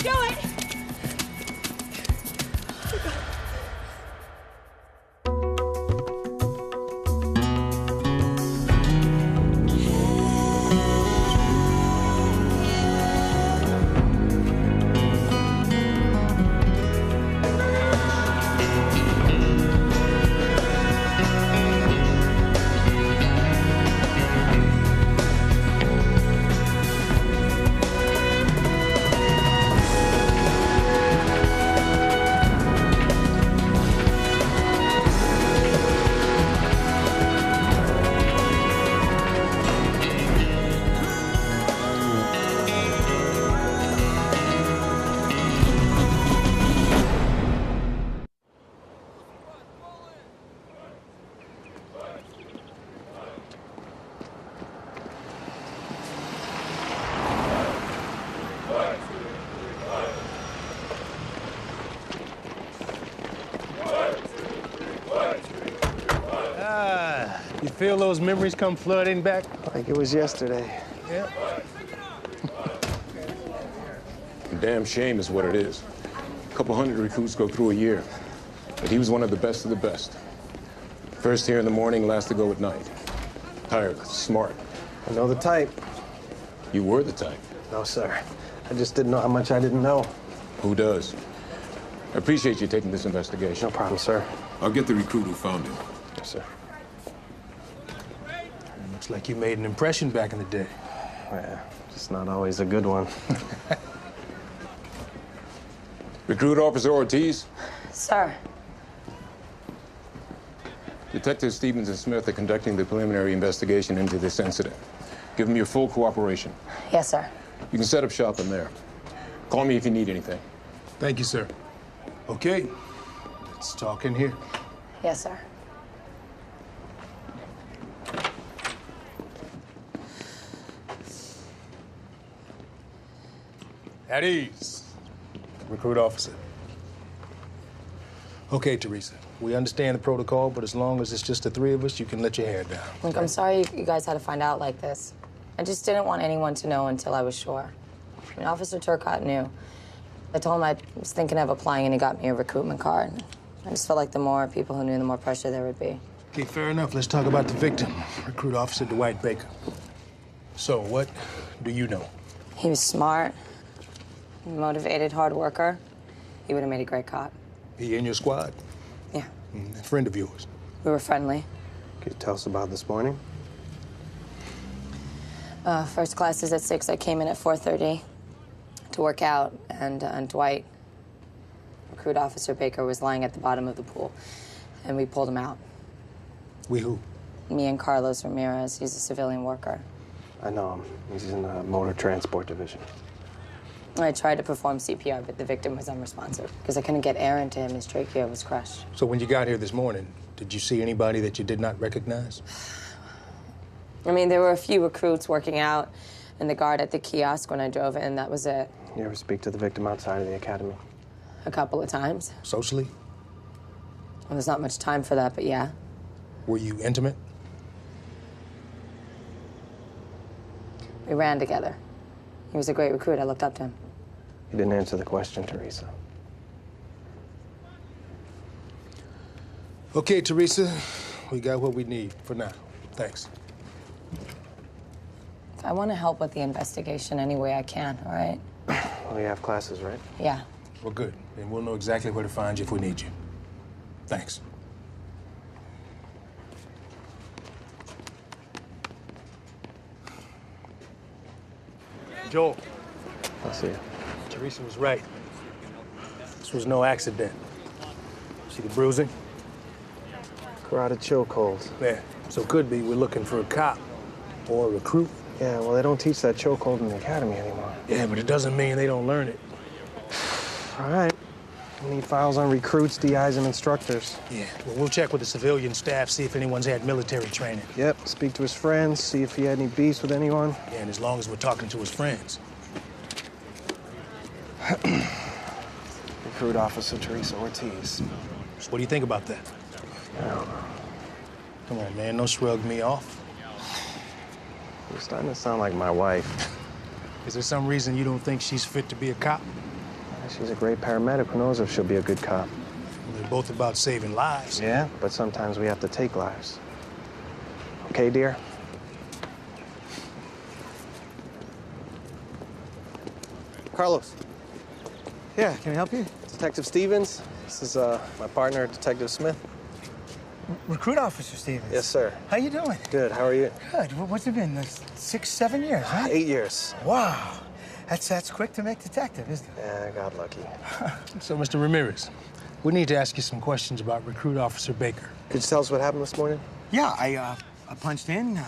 Do it! You feel those memories come flooding back? Like it was yesterday. Yeah. Damn shame is what it is. A couple hundred recruits go through a year. But he was one of the best of the best. First here in the morning, last to go at night. Tireless, smart. I know the type. You were the type. No, sir. I just didn't know how much I didn't know. Who does? I appreciate you taking this investigation. No problem, sir. I'll get the recruit who found him. Yes, sir. Looks like you made an impression back in the day. Yeah, just not always a good one. Recruit Officer Ortiz? Sir. Detectives Stevens and Smith are conducting the preliminary investigation into this incident. Give them your full cooperation. Yes, sir. You can set up shop in there. Call me if you need anything. Thank you, sir. Okay, let's talk in here. Yes, sir. At ease, recruit officer. Okay, Teresa, we understand the protocol, but as long as it's just the three of us, you can let your hair down. Look, I'm sorry you guys had to find out like this. I just didn't want anyone to know until I was sure. I mean, Officer Turcotte knew. I told him I was thinking of applying, and he got me a recruitment card. I just felt like the more people who knew, the more pressure there would be. Okay, fair enough. Let's talk about the victim, Recruit Officer Dwight Baker. So, what do you know? He was smart, motivated, hard worker. He would have made a great cop. He in your squad? Yeah. A friend of yours? We were friendly. Could you tell us about this morning? First class is at 6. I came in at 4:30 to work out, and Dwight, Recruit Officer Baker, was lying at the bottom of the pool, and we pulled him out. We who? Me and Carlos Ramirez. He's a civilian worker. I know him. He's in the motor transport division. I tried to perform CPR, but the victim was unresponsive because I couldn't get air into him. His trachea was crushed. So when you got here this morning, did you see anybody that you did not recognize? I mean, there were a few recruits working out and the guard at the kiosk when I drove in. That was it. You ever speak to the victim outside of the academy? A couple of times. Socially? Well, there's not much time for that, but yeah. Were you intimate? We ran together. He was a great recruit. I looked up to him. You didn't answer the question, Teresa. Okay, Teresa, we got what we need for now. Thanks. I want to help with the investigation any way I can, all right? Well, you have classes, right? Yeah. Well, good. Then we'll know exactly where to find you if we need you. Thanks. Joel. I'll see you. Teresa was right. This was no accident. See the bruising? Carotid chokehold. Yeah. So could be we're looking for a cop or a recruit. Yeah, well, they don't teach that chokehold in the academy anymore. Yeah, but it doesn't mean they don't learn it. All right. We need files on recruits, DIs, and instructors. Yeah, well, we'll check with the civilian staff, see if anyone's had military training. Yep, speak to his friends, see if he had any beefs with anyone. Yeah, and as long as we're talking to his friends. Recruit Officer Teresa Ortiz. So what do you think about that? I don't know. Come on, man, don't shrug me off. You're starting to sound like my wife. Is there some reason you don't think she's fit to be a cop? She's a great paramedic. Who knows if she'll be a good cop? Well, they're both about saving lives. Yeah, but sometimes we have to take lives. Okay, dear? Carlos. Yeah, can I help you? Detective Stevens. This is my partner, Detective Smith. Recruit Officer Stevens. Yes, sir. How you doing? Good. How are you? Good. What's it been? 6, 7 years, right? 8 years. Wow. That's quick to make detective, isn't it? Yeah, I got lucky. So, Mr. Ramirez, we need to ask you some questions about Recruit Officer Baker. Could you tell us what happened this morning? Yeah, I punched in,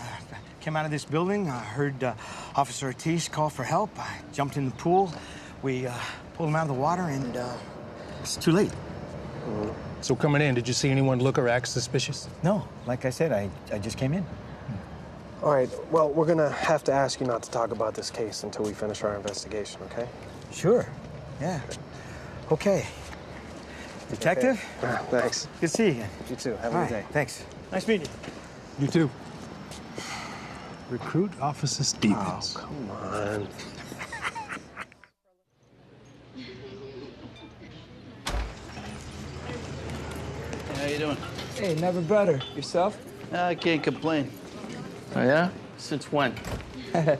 came out of this building, heard Officer Ortiz call for help. I jumped in the pool. We pulled him out of the water, and it's too late. So coming in, did you see anyone look or act suspicious? No, like I said, I just came in. All right, well, we're gonna have to ask you not to talk about this case until we finish our investigation, okay? Sure. Yeah. Okay. Detective? Okay. Thanks. Good to see you again. You too. Have a All good right, day. thanks. Nice meeting you. You too. Recruit Officer Stevens. Oh, come on. How you doing? Hey, never better. Yourself? I can't complain. Oh, yeah? Since when? Where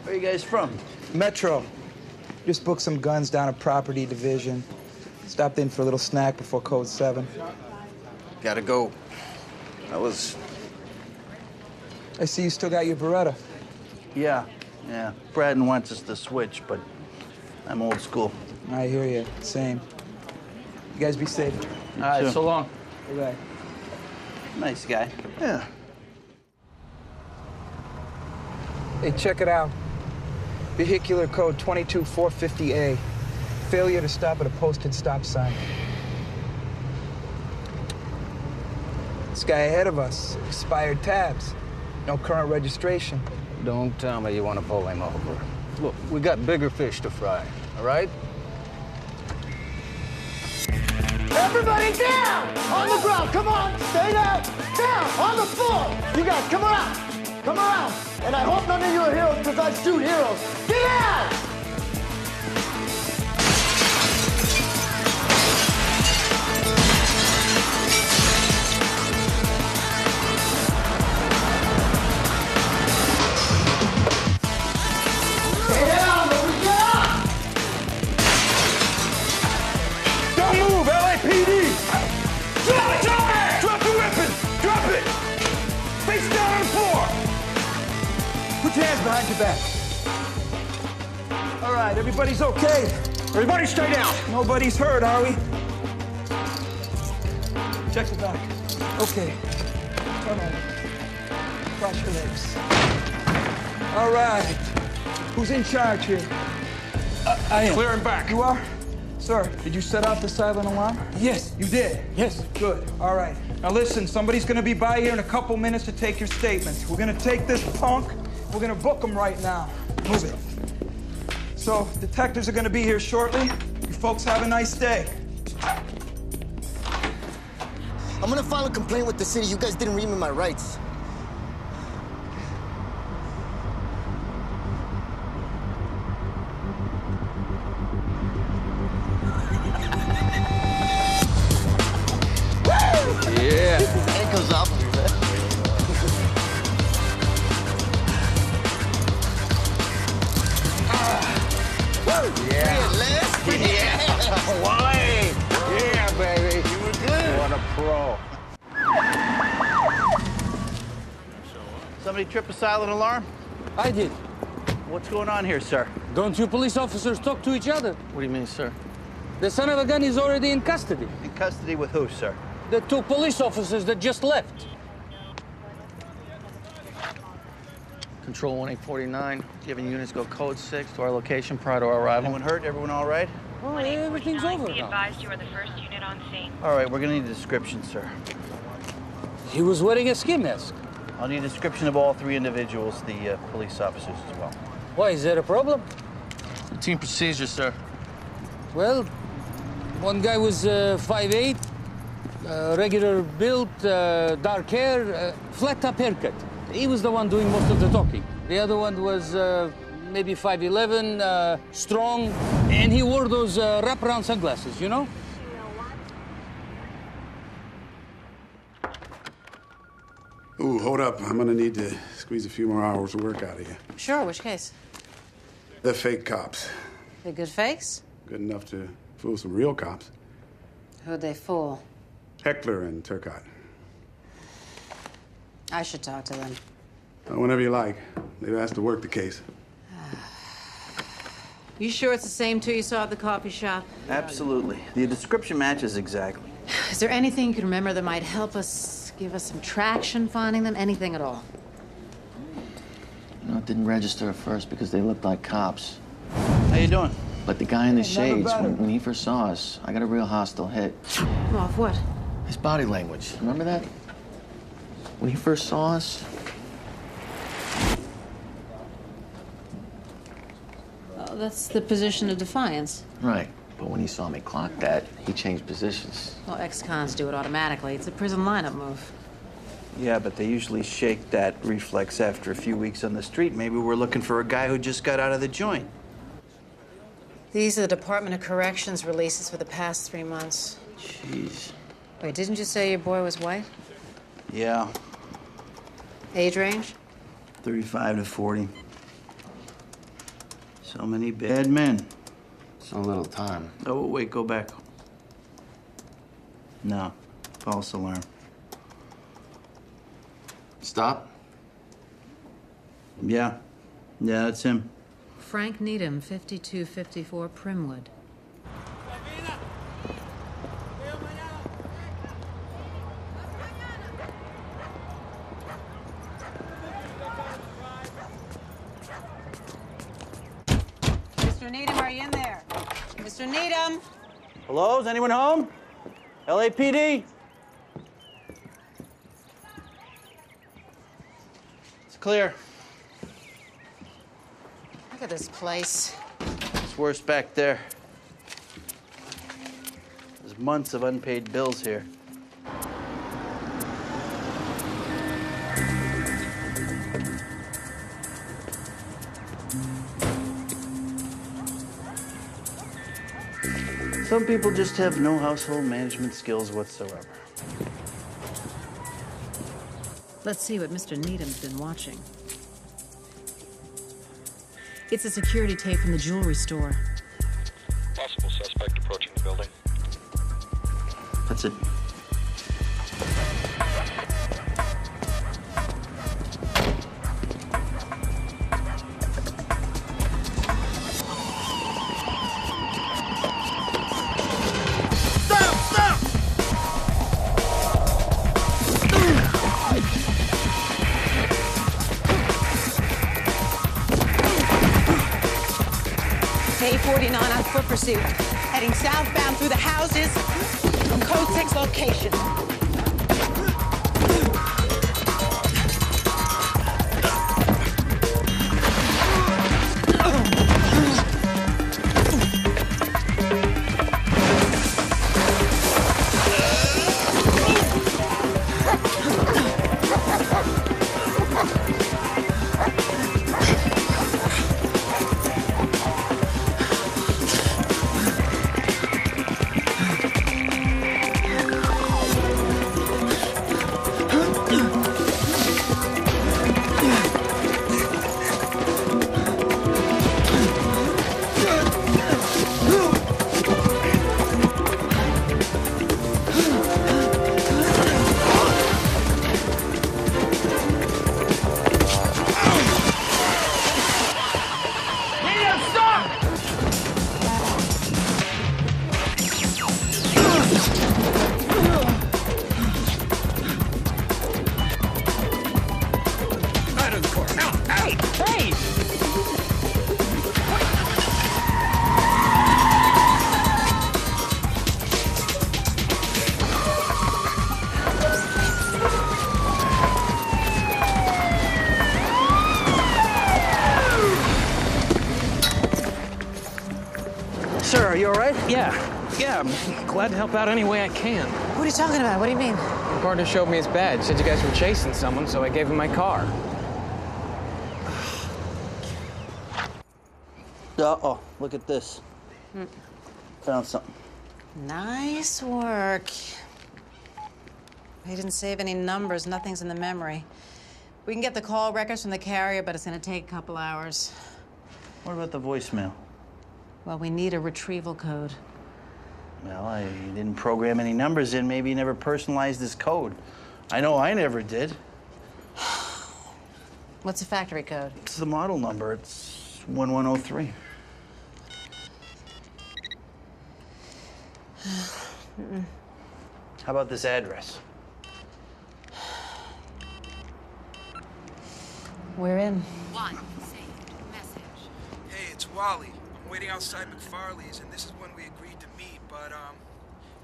are you guys from? Metro. Just booked some guns down at Property Division. Stopped in for a little snack before Code 7. Gotta go. I see you still got your Beretta. Yeah. Braden wants us to switch, but I'm old school. I hear you. Same. You guys be safe. All right, so long. Bye-bye. Nice guy. Yeah. Hey, check it out. Vehicular code 22450A. Failure to stop at a posted stop sign. This guy ahead of us, expired tabs. No current registration. Don't tell me you want to pull him over. Look, we got bigger fish to fry, all right? Everybody down! On the ground, come on! Stay down! Down! On the floor! You guys, come around! Come around! And I hope none of you are heroes because I shoot heroes. Get out! Stay down, but we get up! Don't move, LAPD! Drop it! Drop it! Drop the weapon! Drop it! Face down on the floor! Put your hands behind your back. All right, everybody's okay. Everybody stay down. Nobody's hurt, are we? Check the back. Okay. Turn over. Cross your legs. All right. Who's in charge here? I am. Clear him back. You are? Sir, did you set off the silent alarm? Yes. You did? Yes. Good. All right. Now listen, somebody's gonna be by here in a couple minutes to take your statements. We're gonna take this punk, we're gonna book him right now. Move it. So, detectives are gonna be here shortly. You folks have a nice day. I'm gonna file a complaint with the city. You guys didn't read me my rights. Yeah. It goes off of me, man. Wally! Yeah, baby. You were good. What a pro. Somebody trip a silent alarm? I did. What's going on here, sir? Don't you police officers talk to each other? What do you mean, sir? The son of a gun is already in custody. In custody with who, sir? The 2 police officers that just left. Control 1849, giving units go code 6 to our location prior to our arrival. Anyone hurt? Everyone all right? Oh, everything's over Be now. advised you are the first unit on scene. All right, we're gonna need a description, sir. He was wearing a ski mask. I'll need a description of all 3 individuals, the police officers as well. Why, is there a problem? Routine procedure, sir. Well, one guy was 5'8", regular build, dark hair, flat top haircut. He was the one doing most of the talking. The other one was maybe 5'11", strong, and he wore those wraparound sunglasses, you know? Ooh, hold up. I'm gonna need to squeeze a few more hours of work out of you. Sure, which case? The fake cops. The good fakes? Good enough to fool some real cops. Who'd they fool? Heckler and Turcotte. I should talk to them. Whenever you like. They've asked to work the case. You sure it's the same two you saw at the coffee shop? Absolutely. The description matches exactly. Is there anything you can remember that might help us, give us some traction finding them? Anything at all? You know, it didn't register at first because they looked like cops. How you doing? But the guy in the shades, when he first saw us, I got a real hostile hit. Off what? His body language. Remember that? When he first saw us? Oh, that's the position of defiance. Right. But when he saw me clock that, he changed positions. Well, ex-cons do it automatically. It's a prison lineup move. Yeah, but they usually shake that reflex after a few weeks on the street. Maybe we're looking for a guy who just got out of the joint. These are the Department of Corrections releases for the past 3 months. Jeez. Wait, didn't you say your boy was white? Yeah. Age range? 35 to 40. So many bad men. So little time. Oh, wait, go back. No. False alarm. Stop? Yeah. Yeah, that's him. Frank Needham, 5254 Primwood. Mr. Needham, are you in there? Mr. Needham? Hello, is anyone home? LAPD? It's clear. Look at this place. It's worse back there. There's months of unpaid bills here. Some people just have no household management skills whatsoever. Let's see what Mr. Needham's been watching. It's a security tape from the jewelry store. Possible suspect approaching the building. That's it. A49 on foot pursuit, heading southbound through the houses from Code 6 location. Sir, are you all right? Yeah, I'm glad to help out any way I can. What are you talking about? What do you mean? My partner showed me his badge, said you guys were chasing someone, so I gave him my car. Uh-oh, look at this. Found something. Nice work. He didn't save any numbers. Nothing's in the memory. We can get the call records from the carrier, but it's going to take a couple hours. What about the voicemail? Well, we need a retrieval code. Well, he didn't program any numbers in. Maybe he never personalized his code. I know I never did. What's the factory code? It's the model number. It's 1103. How about this address? We're in. One saved message. Hey, it's Wally. I'm waiting outside McFarley's, and this is when we agreed to meet, but,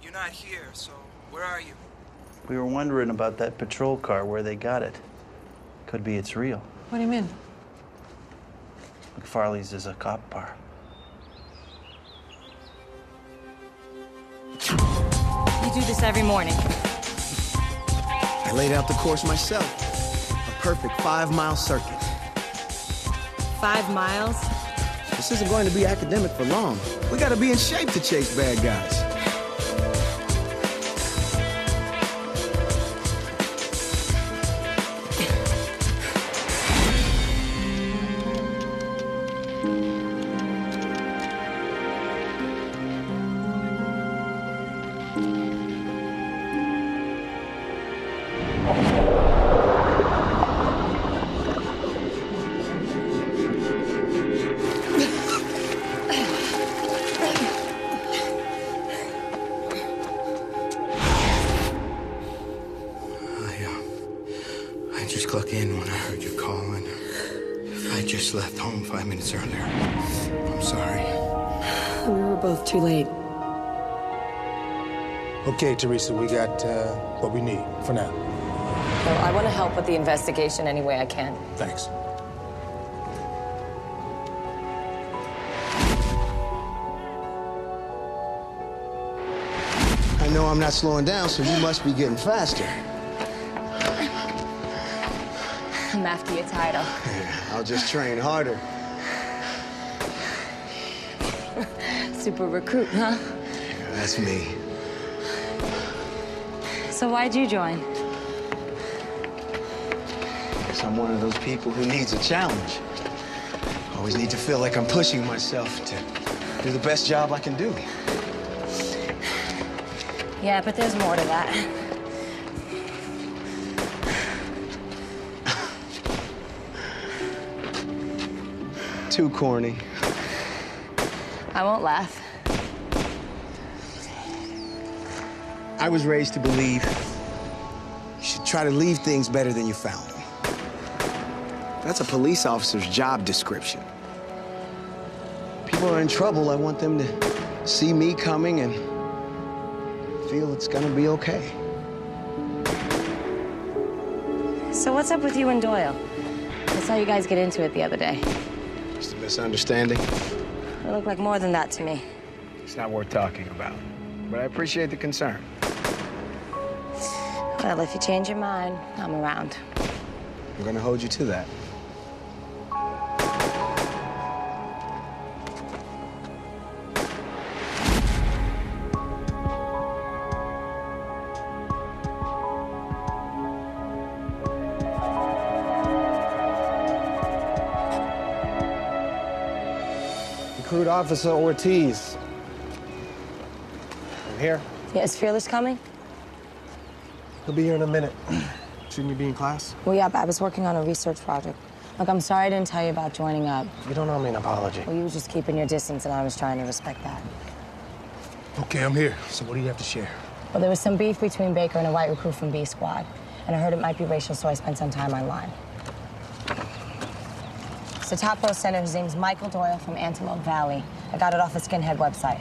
you're not here, so where are you? We were wondering about that patrol car, where they got it. Could be it's real. What do you mean? McFarley's is a cop bar. You do this every morning. I laid out the course myself. A perfect 5-mile circuit. 5 miles? This isn't going to be academic for long. We gotta be in shape to chase bad guys. I just clocked in when I heard you calling. I just left home 5 minutes earlier. I'm sorry. We were both too late. Okay, Teresa, we got what we need for now. Well, I want to help with the investigation any way I can. Thanks. I know I'm not slowing down, so you must be getting faster. I'm after your title. I'll just train harder. Super recruit, huh? Yeah, that's me. So why'd you join? Guess I'm one of those people who needs a challenge. Always need to feel like I'm pushing myself to do the best job I can do. Yeah, but there's more to that. Too corny. I won't laugh. I was raised to believe you should try to leave things better than you found them. That's a police officer's job description. People are in trouble, I want them to see me coming and feel it's gonna be okay. So what's up with you and Doyle? I saw you guys get into it the other day. Just a misunderstanding. It looked like more than that to me. It's not worth talking about, but I appreciate the concern. Well, if you change your mind, I'm around. I'm gonna hold you to that. Recruit Officer Ortiz. I'm here. Yeah, is Fearless coming? He'll be here in a minute. Shouldn't you be in class? Well, yeah, but I was working on a research project. Look, I'm sorry I didn't tell you about joining up. You don't owe me an apology. Well, you were just keeping your distance, and I was trying to respect that. Okay, I'm here. So what do you have to share? Well, there was some beef between Baker and a white recruit from B Squad, and I heard it might be racial, so I spent some time online. It's a top row center. His name's Michael Doyle from Antelope Valley. I got it off the Skinhead website.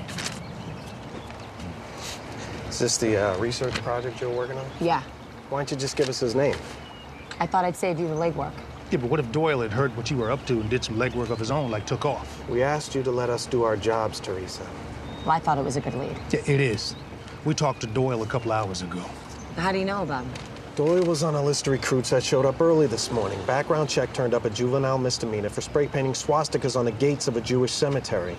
Is this the research project you're working on? Yeah. Why don't you just give us his name? I thought I'd save you the legwork. Yeah, but what if Doyle had heard what you were up to and did some legwork of his own, like took off? We asked you to let us do our jobs, Teresa. Well, I thought it was a good lead. Yeah, it is. We talked to Doyle a couple hours ago. How do you know about him? Doyle was on a list of recruits that showed up early this morning. Background check turned up a juvenile misdemeanor for spray painting swastikas on the gates of a Jewish cemetery.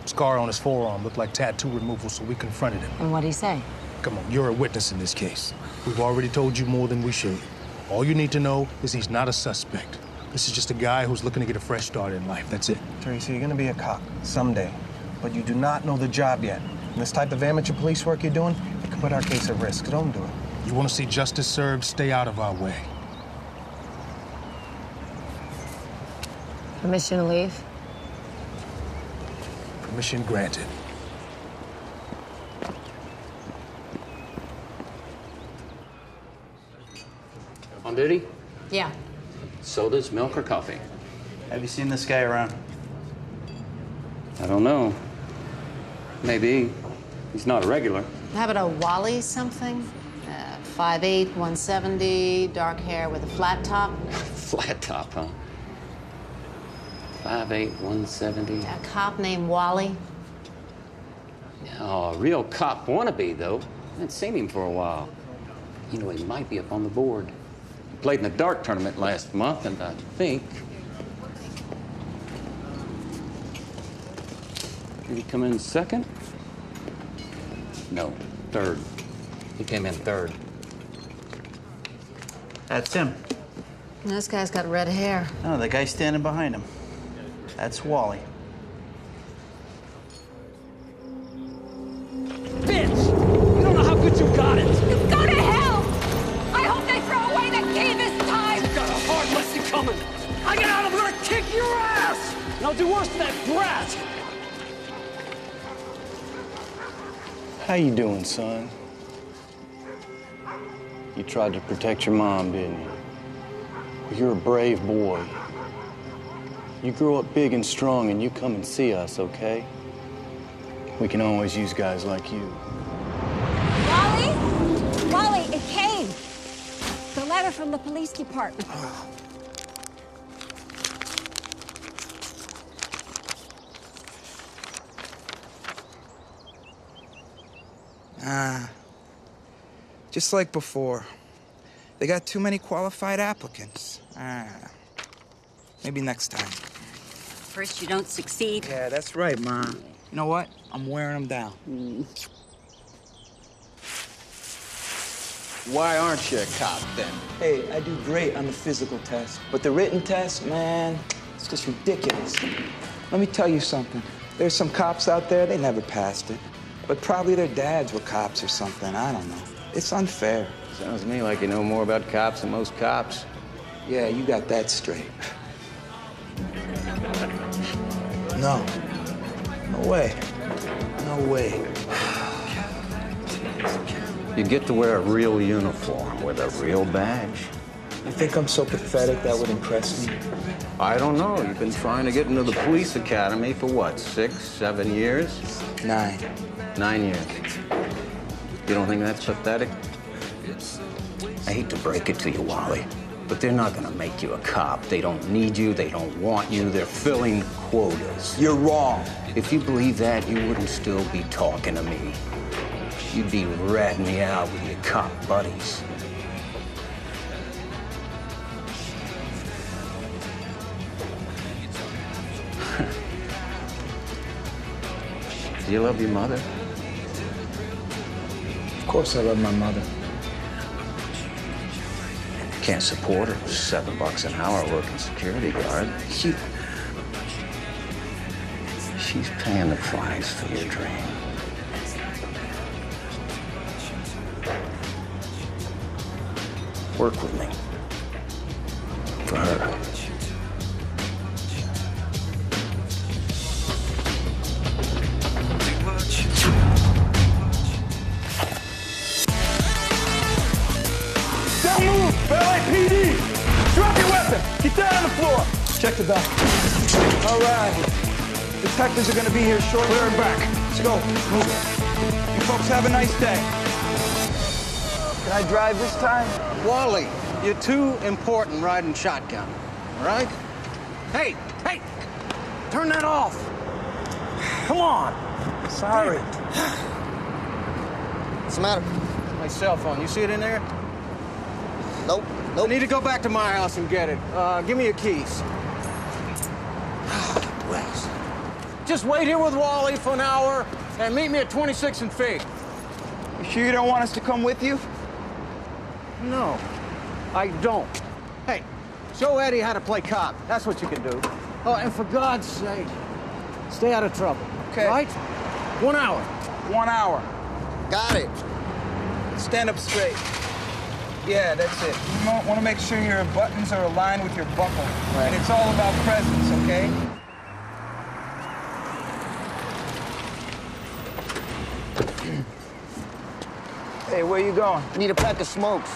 Scar on his forearm looked like tattoo removal, so we confronted him. And what'd he say? Come on, you're a witness in this case. We've already told you more than we should. All you need to know is he's not a suspect. This is just a guy who's looking to get a fresh start in life. That's it. Teresa, you're gonna be a cop someday, but you do not know the job yet. And this type of amateur police work you're doing, it could put our case at risk. Don't do it. You want to see justice served? Stay out of our way. Permission to leave? Permission granted. On duty? Yeah. Sodas, milk, or coffee? Have you seen this guy around? I don't know. Maybe. He's not a regular. How about a Wally something? 5'8", 170, dark hair with a flat top. Flat top, huh? 5'8", 170. A cop named Wally. Oh, a real cop wannabe, though. I haven't seen him for a while. You know, he might be up on the board. He played in the dart tournament last month, and I think... Did he come in second? No, third. He came in third. That's him. This guy's got red hair. No, the guy standing behind him. That's Wally. Bitch! You don't know how good you got it! You go to hell! I hope they throw away the key this time! You got a hard lesson coming. I get out, I'm gonna kick your ass! And I'll do worse than that brat! How you doing, son? You tried to protect your mom, didn't you? Well, you're a brave boy. You grow up big and strong and you come and see us, okay? We can always use guys like you. Wally? Wally, it came. The letter from the police department. Just like before. They got too many qualified applicants. Maybe next time. First you don't succeed. Yeah, that's right, Ma. You know what? I'm wearing them down. Why aren't you a cop, then? Hey, I do great on the physical test, but the written test, man, it's just ridiculous. Let me tell you something. There's some cops out there, they never passed it. But probably their dads were cops or something, I don't know. It's unfair. Sounds to me like you know more about cops than most cops. Yeah, you got that straight. No. No way. No way. You get to wear a real uniform with a real badge. You think I'm so pathetic that would impress me? I don't know. You've been trying to get into the police academy for what, 6, 7 years? 9. 9 years. You don't think that's pathetic? I hate to break it to you, Wally, but they're not gonna make you a cop. They don't need you, they don't want you, they're filling quotas. You're wrong. If you believe that, you wouldn't still be talking to me. You'd be ratting me out with your cop buddies. Do you love your mother? Of course I love my mother. Can't support her. $7 an hour working security guard. She's paying the price for your dream. Work with me. For her. Don't move! LAPD! Drop your weapon! Get down on the floor! Check the back. All right. Detectives are gonna be here shortly. Clear it back. Let's go. Move it. You folks have a nice day. Can I drive this time? Wally, you're too important riding shotgun, all right? Hey, hey! Turn that off! Come on! Sorry. What's the matter? My cell phone. You see it in there? Nope. I need to go back to my house and get it. Give me your keys. Bless. Just wait here with Wally for an hour and meet me at 26 and Fig. You sure you don't want us to come with you? No, I don't. Hey, show Eddie how to play cop. That's what you can do. Oh, and for God's sake, stay out of trouble. Okay. Right? 1 hour. 1 hour. Got it. Stand up straight. Yeah, that's it. You want to make sure your buttons are aligned with your buckle. Right. And it's all about presence, okay? Hey, where you going? I need a pack of smokes.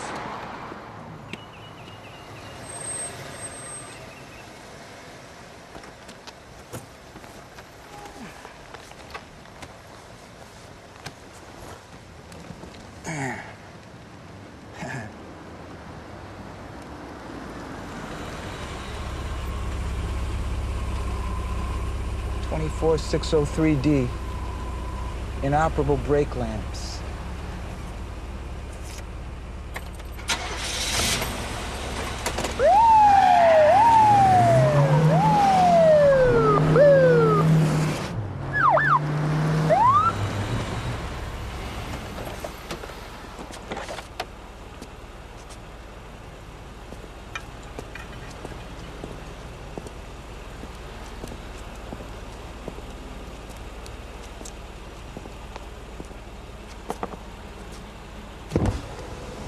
D. Inoperable brake lamps.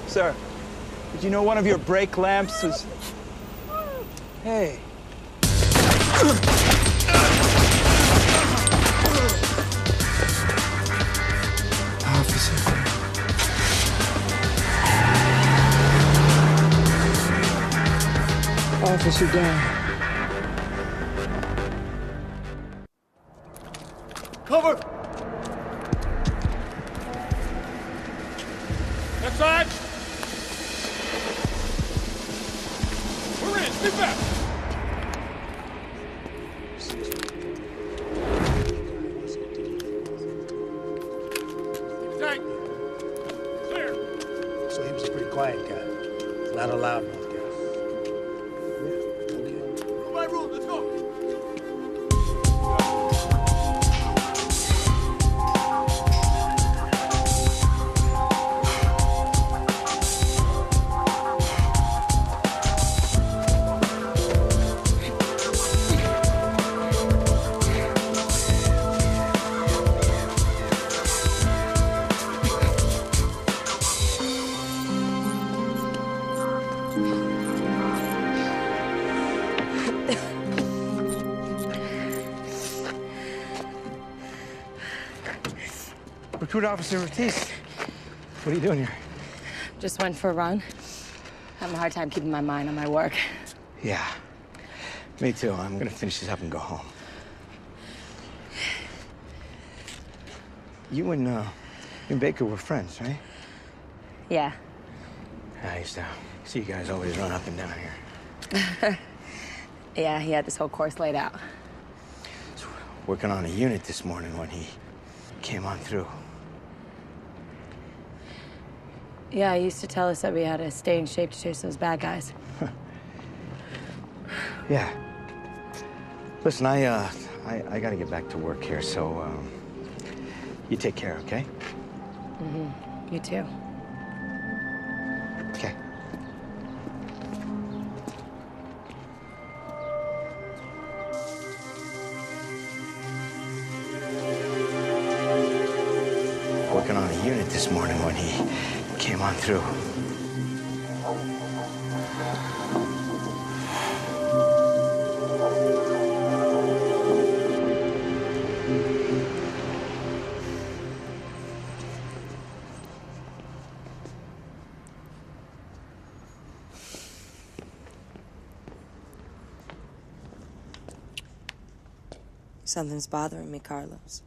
Sir, did you know one of your brake lamps was... Hey. Officer down. Cover! Left side! We're in! Stay back! Tank! Clear! So he was a pretty quiet guy. Not a loud one. My room, let's go! Recruit Officer Ortiz. What are you doing here? Just went for a run. Having a hard time keeping my mind on my work. Yeah. Me too. I'm gonna finish this up and go home. You and Baker were friends, right? Yeah. I used to see you guys always run up and down here. Yeah, he had this whole course laid out. Working on a unit this morning when he came on through. Yeah, he used to tell us that we had to stay in shape to chase those bad guys. Yeah. Listen, I gotta get back to work here, so, you take care, okay? Mm-hmm. You too. Okay. Working on a unit this morning when he came on through. Something's bothering me, Carlos.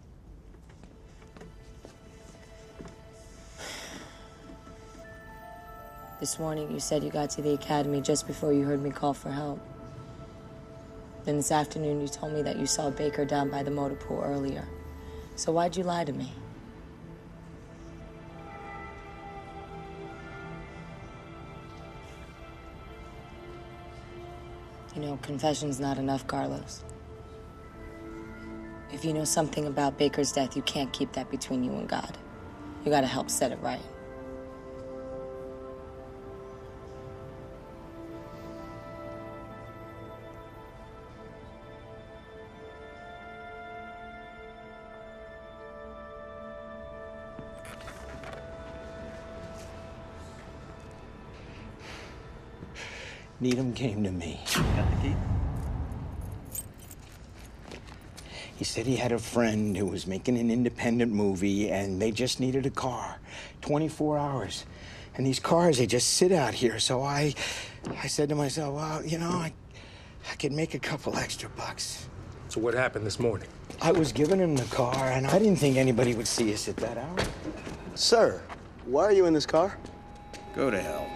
This morning, you said you got to the academy just before you heard me call for help. Then this afternoon, you told me that you saw Baker down by the motor pool earlier. So why'd you lie to me? You know, confession's not enough, Carlos. If you know something about Baker's death, you can't keep that between you and God. You gotta help set it right. Needham came to me. Got the key? He said he had a friend who was making an independent movie and they just needed a car. 24 hours. And these cars, they just sit out here. So I said to myself, well, you know, I could make a couple extra bucks. So what happened this morning? I was giving him the car and I didn't think anybody would see us at that hour. Sir, why are you in this car? Go to hell.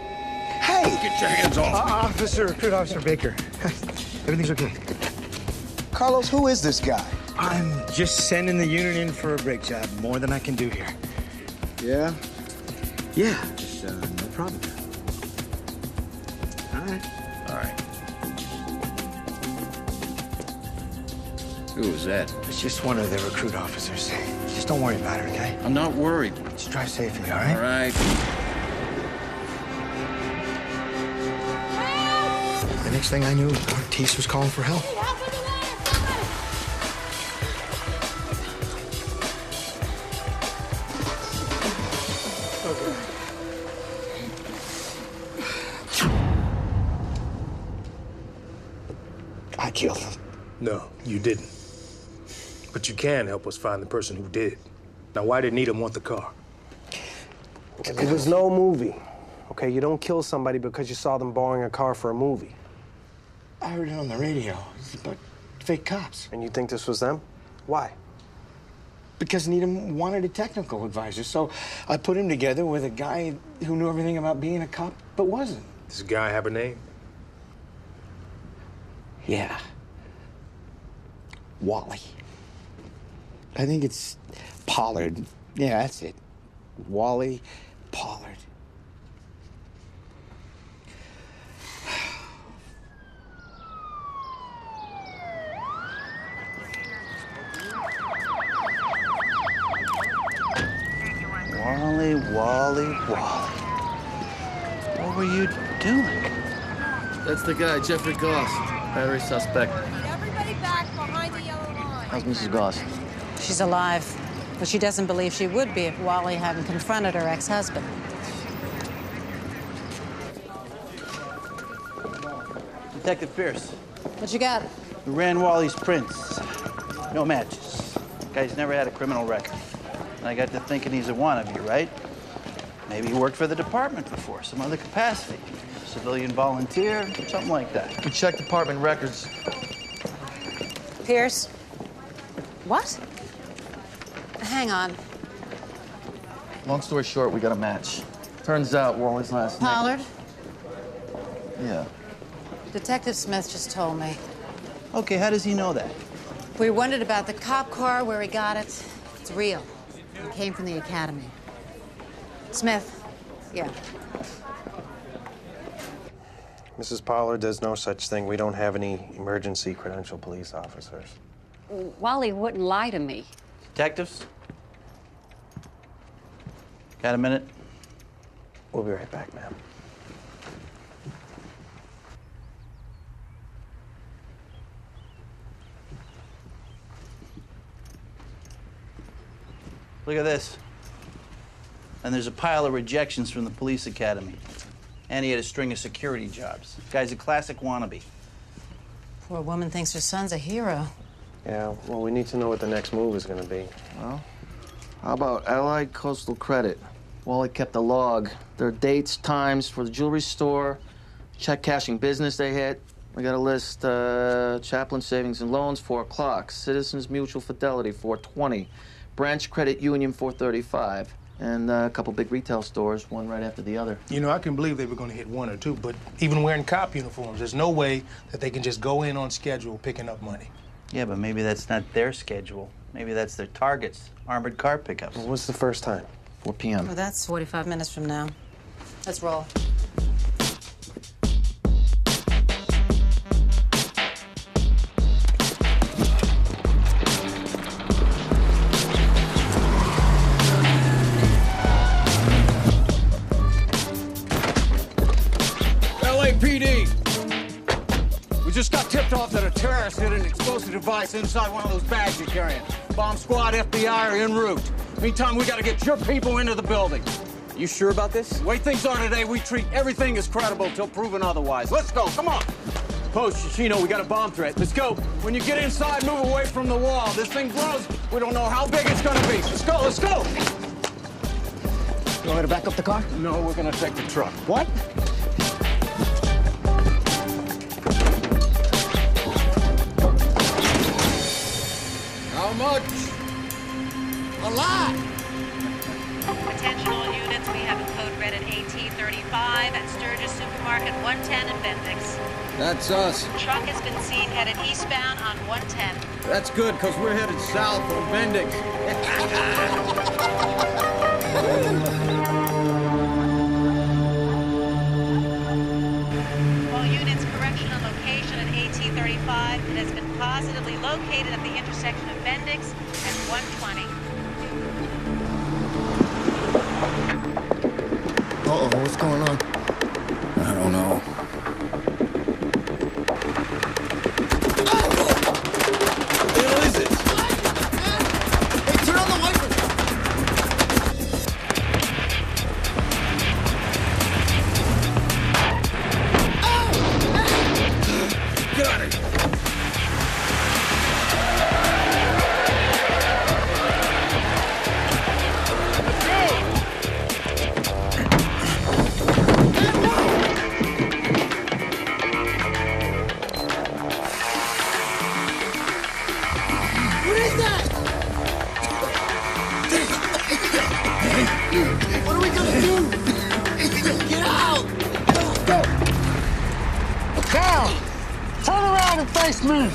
Hey! Get your hands off me. Recruit Officer Baker. Everything's okay. Carlos, who is this guy? I'm just sending the unit in for a brake job. More than I can do here. Yeah? Yeah, just no problem. All right. All right. Who was that? It's just one of the recruit officers. Just don't worry about it, okay? I'm not worried. Just drive safely, all right? All right. The next thing I knew, Ortiz was calling for help. I killed him. No, you didn't. But you can help us find the person who did. Now, why did Needham want the car? It was no movie. Okay, you don't kill somebody because you saw them borrowing a car for a movie. I heard it on the radio. It's about fake cops. And you think this was them? Why? Because Needham wanted a technical advisor, so I put him together with a guy who knew everything about being a cop, but wasn't. Does the guy have a name? Yeah. Wally. I think it's Pollard. Yeah, that's it. Wally Pollard. Wally. What were you doing? That's the guy, Jeffrey Goss, battery suspect. Everybody back behind the yellow line. How's Mrs. Goss? She's alive, but she doesn't believe she would be if Wally hadn't confronted her ex-husband. Detective Pierce. What you got? We ran Wally's prints. No matches. Guy's never had a criminal record. I got to thinking he's a wannabe, right? Maybe he worked for the department before, some other capacity. Civilian volunteer, something like that. We checked department records. Pierce? What? Hang on. Long story short, we got a match. Turns out Wally's last name... Pollard? Yeah. Detective Smith just told me. Okay, how does he know that? We wondered about the cop car, where he got it. It's real. It came from the academy. Smith, yeah. Mrs. Pollard, there's no such thing. We don't have any emergency credential police officers. Wally wouldn't lie to me. Detectives? Got a minute? We'll be right back, ma'am. Look at this. And there's a pile of rejections from the police academy. And he had a string of security jobs. Guy's a classic wannabe. Poor woman thinks her son's a hero. Yeah, well, we need to know what the next move is going to be. Well, how about Allied Coastal Credit? Wally kept a log. Their dates, times for the jewelry store, check cashing business they hit. We got a list, Chaplain Savings and Loans, 4 o'clock. Citizens Mutual Fidelity, 420. Branch Credit Union, 435. And a couple big retail stores, one right after the other. You know, I can believe they were going to hit 1 or 2, but even wearing cop uniforms, there's no way that they can just go in on schedule picking up money. Yeah, but maybe that's not their schedule. Maybe that's their targets, armored car pickups. Well, what's the first time? 4 p.m. Well, that's 45 minutes from now. Let's roll. terrorist hid an explosive device inside one of those bags you're carrying. Bomb squad, FBI are en route. Meantime, we gotta get your people into the building. You sure about this? The way things are today, we treat everything as credible till proven otherwise. Let's go, come on. Post, Shishino, we got a bomb threat. Let's go. When you get inside, move away from the wall. This thing grows, we don't know how big it's gonna be. Let's go, let's go. You want me to back up the car? No, we're gonna take the truck. What? How much? A lot. Attention all units, we have a code red at AT-35 at Sturgis Supermarket 110 in Bendix. That's us. Truck has been seen headed eastbound on 110. That's good, because we're headed south on Bendix. All units, correction on location at AT-35. It has been positively located at the intersection of Bendix and 120. Uh-oh, what's going on? I don't know. What the hell is it? Hey, turn on the wipers! Got it. What is that? What are we gonna do? Get out! Go! Down! Turn around and face me!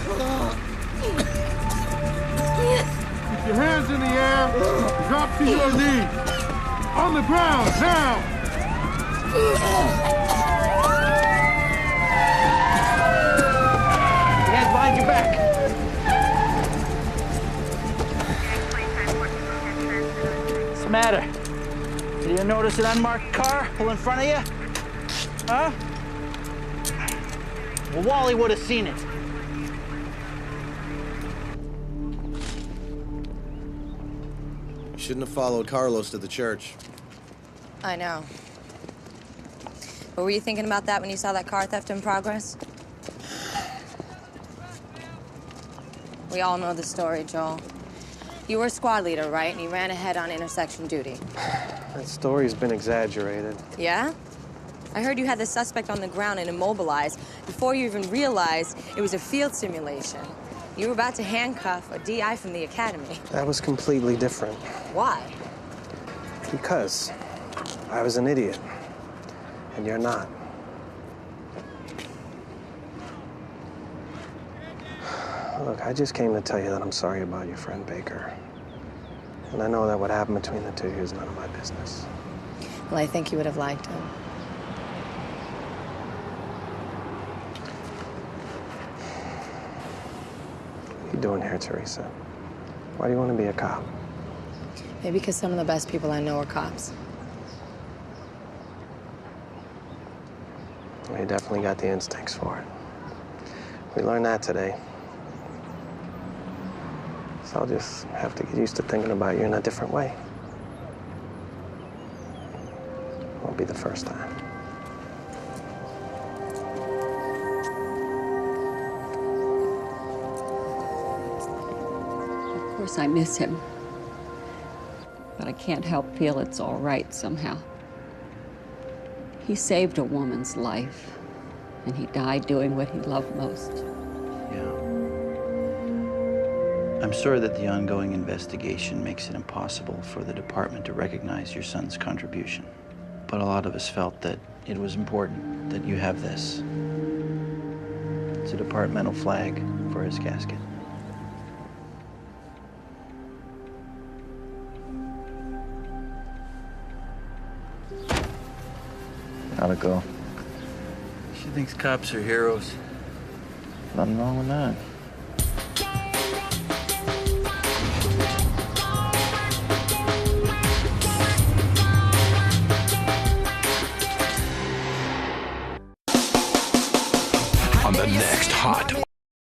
Keep your hands in the air. Drop to your knees. On the ground, now. Hands behind your back. What's the matter? Did you notice an unmarked car pull in front of you? Huh? Well, Wally would have seen it. You shouldn't have followed Carlos to the church. I know. But were you thinking about that when you saw that car theft in progress? We all know the story, Joel. You were a squad leader, right? And you ran ahead on intersection duty. That story's been exaggerated. Yeah? I heard you had the suspect on the ground and immobilized before you even realized it was a field simulation. You were about to handcuff a DI from the academy. That was completely different. Why? Because I was an idiot, and you're not. Look, I just came to tell you that I'm sorry about your friend Baker. And I know that what happened between the two of you is none of my business. Well, I think you would have liked him. What are you doing here, Teresa? Why do you want to be a cop? Maybe because some of the best people I know are cops. Well, you definitely got the instincts for it. We learned that today. So I'll just have to get used to thinking about you in a different way. Won't be the first time. Of course, I miss him. But I can't help feel it's all right somehow. He saved a woman's life, and he died doing what he loved most. I'm sorry that the ongoing investigation makes it impossible for the department to recognize your son's contribution. But a lot of us felt that it was important that you have this. It's a departmental flag for his casket. How'd it go? She thinks cops are heroes. Nothing wrong with that.